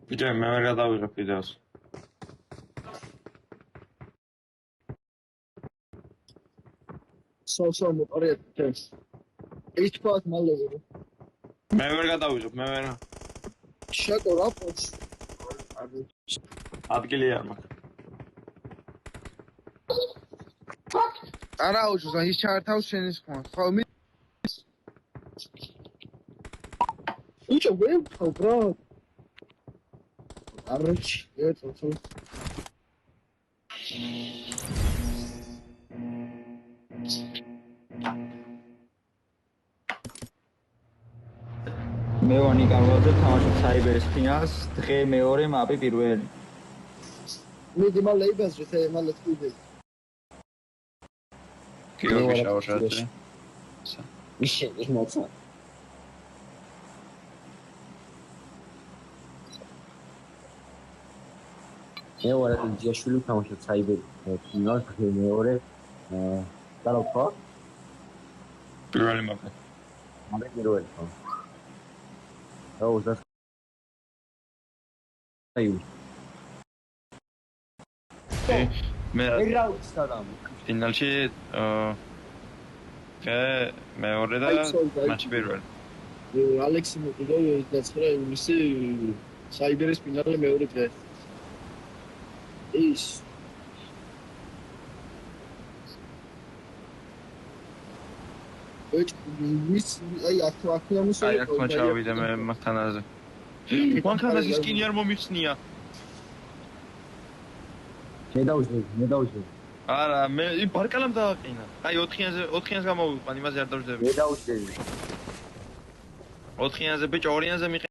ბიჭო, მე ვერ გადავიღებ ვიდეოს. სოლ მოყარეთ ეს. ის თქვათ მალე. მე ვერ გადავიღებ, მე ვერ. შეკო რა პოს. ადგილი არ მაქვს. არა უჩოს ის ჩართავს შენის ხმა. ხო მე უჩო ვერ ხავ ბრა. არჩი, ერთო. მევანი გამოვაძებ თამაშობ საიბერის ფინალს, დღე მეორე მაპი პირველი. მიდი მალე იბაზრე თე მალე თქვი. გიორგი შავშატი. ისე მოცა. მეორე ძიაშვილი თამაშობს საიბერის ფინალს, დღე მეორე დაროქო. პირველი მაპი. მაპი პირველი ხო. აუ ზას აი მე რაუთს დადამ ფინალში მეორე და მატჩი პირველი. ალექსი მოყიდა 29 ივნისი საიბერის ფინალზე მეორე დღე. ის ის აი აქ ამის აი აქ ჩავიდე მე მათანაზე. მანქანაზე სკინი არ მომიხსნია. მე არა, მე ბარკალამ დააყინა. აი 4-იანს გამოვიყვან, იმაზე არ დავждები. მე დაუშვები 4-იანზე ბიჭო 2-იანზე მიყ